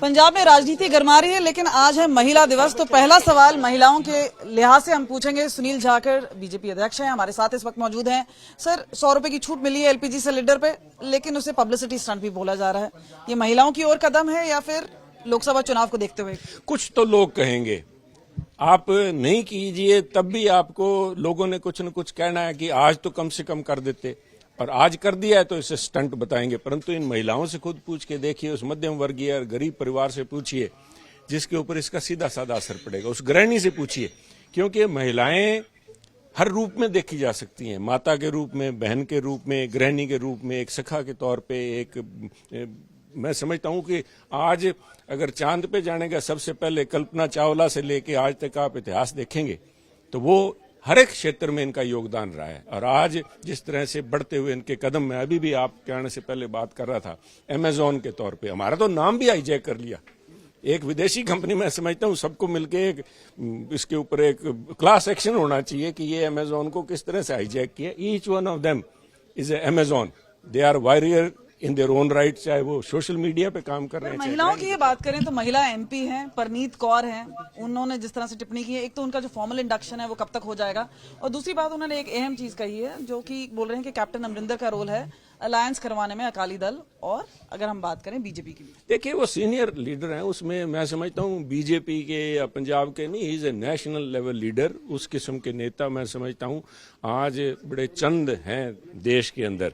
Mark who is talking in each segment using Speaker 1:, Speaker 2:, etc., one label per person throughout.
Speaker 1: पंजाब में राजनीति गरमा रही है, लेकिन आज है महिला दिवस। तो पहला सवाल महिलाओं के लिहाज से हम पूछेंगे। सुनील जाखड़ बीजेपी अध्यक्ष हैं, हमारे साथ इस वक्त मौजूद हैं। सर, 100 रुपए की छूट मिली है एलपीजी सिलेंडर पे, लेकिन उसे पब्लिसिटी स्टंट भी बोला जा रहा है। ये महिलाओं की ओर कदम है या फिर लोकसभा चुनाव को देखते हुए?
Speaker 2: कुछ तो लोग कहेंगे, आप नहीं कीजिए तब भी आपको लोगों ने कुछ न कुछ कहना है कि आज तो कम से कम कर देते, और आज कर दिया है तो इसे स्टंट बताएंगे। परंतु इन महिलाओं से खुद पूछ के देखिए, उस मध्यम वर्गीय और गरीब परिवार से पूछिए जिसके ऊपर इसका सीधा साधा असर पड़ेगा, उस गृहिणी से पूछिए, क्योंकि महिलाएं हर रूप में देखी जा सकती हैं। माता के रूप में, बहन के रूप में, गृहिणी के रूप में, एक सखा के तौर पे, एक मैं समझता हूं कि आज अगर चांद पे जाने का सबसे पहले कल्पना चावला से लेके आज तक आप इतिहास देखेंगे तो वो हर एक क्षेत्र में इनका योगदान रहा है। और आज जिस तरह से बढ़ते हुए इनके कदम, में अभी भी आप कहने से पहले बात कर रहा था, अमेजोन के तौर पे हमारा तो नाम भी हाईजैक कर लिया। एक विदेशी कंपनी, मैं समझता हूं सबको मिलके एक इसके ऊपर एक क्लास एक्शन होना चाहिए कि ये अमेजोन को किस तरह से हाईजैक किया। Each one of them is a Amazon, they are warrior in their own right, चाहे वो सोशल मीडिया पे काम कर रहे हैं।
Speaker 1: महिलाओं की ये बात करें तो महिला एमपी हैं, परनीत कौर हैं, उन्होंने जिस तरह से टिप्पणी की है, एक तो उनका जो फॉर्मल इंडक्शन है वो कब तक हो जाएगा, और दूसरी बात उन्होंने एक अहम चीज कही है जो कि बोल रहे हैं कि कैप्टन अमरिंदर का रोल है अलायंस करवाने में अकाली दल और अगर हम बात करें बीजेपी की।
Speaker 2: देखिए, वो सीनियर लीडर हैं, उसमें मैं समझता हूँ बीजेपी के या पंजाब के नहीं, is a national level leader, उस किस्म के नेता मैं समझता हूँ आज बड़े चंद हैं देश के अंदर।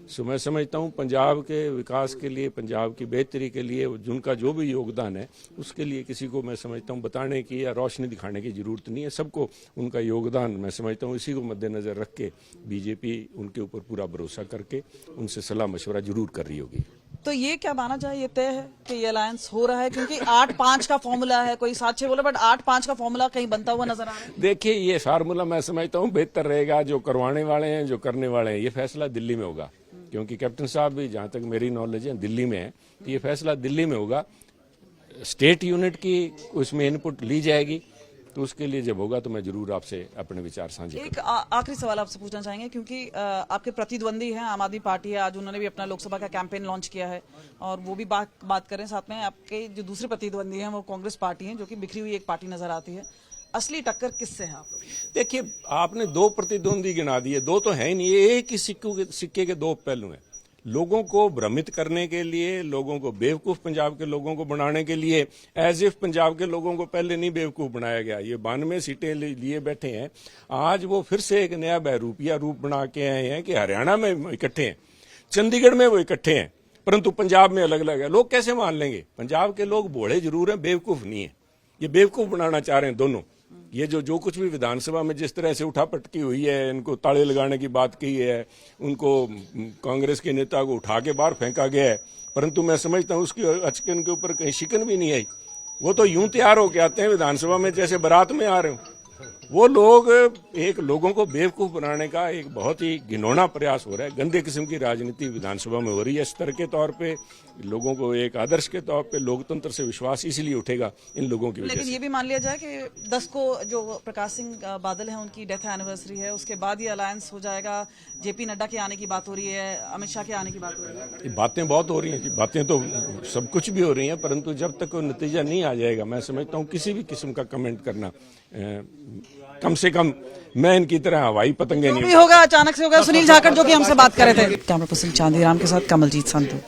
Speaker 2: सो मैं समझता हूँ पंजाब के विकास के लिए, पंजाब की बेहतरी के लिए जिनका जो भी योगदान है, उसके लिए किसी को मैं समझता हूँ बताने की या रोशनी दिखाने की जरूरत नहीं है। सबको उनका योगदान मैं समझता हूँ, इसी को मद्देनजर रख के बीजेपी उनके ऊपर पूरा भरोसा करके उनसे सलाह मशवरा जरूर कर रही होगी।
Speaker 1: तो ये क्या माना जाए, ये तय है कि ये अलायंस हो रहा है? क्योंकि 8-5 का फॉर्मूला है, कोई 7-6 बोला, बट 8-5 का फॉर्मूला कहीं बनता हुआ नजर आ रहा है।
Speaker 2: देखिए, ये फार्मूला मैं समझता हूँ बेहतर रहेगा, जो करवाने वाले हैं, जो करने वाले हैं, ये फैसला दिल्ली में होगा। क्योंकि कैप्टन साहब भी, जहां तक मेरी नॉलेज है, दिल्ली में है, तो ये फैसला दिल्ली में होगा। स्टेट यूनिट की उसमें इनपुट ली जाएगी, तो उसके लिए जब होगा तो मैं जरूर आपसे अपने विचार साझा करूंगा।
Speaker 1: एक आखिरी सवाल आपसे पूछना चाहेंगे, क्योंकि आपके प्रतिद्वंदी हैं आम आदमी पार्टी है, आज उन्होंने भी अपना लोकसभा का कैंपेन लॉन्च किया है, और वो भी बात करें साथ में, आपके जो दूसरे प्रतिद्वंदी हैं वो कांग्रेस पार्टी है, जो कि बिखरी हुई एक पार्टी नजर आती है। असली टक्कर किससे है आप लोग?
Speaker 2: देखिए, आपने दो प्रतिद्वंदी गिना दिए, दो तो है ही नहीं, ये एक ही सिक्के के दो पहलू हैं। लोगों को भ्रमित करने के लिए, लोगों को बेवकूफ पंजाब के लोगों को बनाने के लिए, एज इफ पंजाब के लोगों को पहले नहीं बेवकूफ बनाया गया। ये 92 सीटें लिए बैठे हैं, आज वो फिर से एक नया बहरूपिया रूप बना के आए हैं कि हरियाणा में इकट्ठे हैं, चंडीगढ़ में वो इकट्ठे हैं, परंतु पंजाब में अलग अलग है। लोग कैसे मान लेंगे? पंजाब के लोग भोले जरूर हैं, बेवकूफ नहीं है। ये बेवकूफ बनाना चाह रहे हैं दोनों। ये जो कुछ भी विधानसभा में जिस तरह से उठापटकी हुई है, इनको ताले लगाने की बात की है, उनको कांग्रेस के नेता को उठा के बाहर फेंका गया है, परंतु मैं समझता हूं उसकी अचकन के ऊपर कहीं शिकन भी नहीं आई। वो तो यूं तैयार होके आते हैं विधानसभा में जैसे बारात में आ रहे हो। वो लोग एक लोगों को बेवकूफ बनाने का एक बहुत ही घिनौना प्रयास हो रहा है। गंदे किस्म की राजनीति विधानसभा में हो रही है। स्तर के तौर पे लोगों को एक आदर्श के तौर पे लोकतंत्र से विश्वास इसलिए उठेगा इन लोगों की वजह से।
Speaker 1: लेकिन ये भी मान लिया जाए कि 10 को जो प्रकाश सिंह बादल हैं उनकी डेथ एनिवर्सरी है, उसके बाद ये अलायंस हो जाएगा। जेपी नड्डा के आने की बात हो रही है, अमित शाह के आने की बात हो रही है।
Speaker 2: बातें बहुत हो रही हैं, बातें तो सब कुछ भी हो रही हैं, परंतु जब तक कोई नतीजा नहीं आ जाएगा, मैं समझता हूँ किसी भी किस्म का कमेंट करना, कम से कम मैं इनकी तरह हवाई पतंगे नहीं
Speaker 1: होगा, अचानक से होगा। सुनील जाखड़ जो कि हमसे बात कर रहे थे। कैमरा पर्सन चांदीराम के साथ कमलजीत संधू।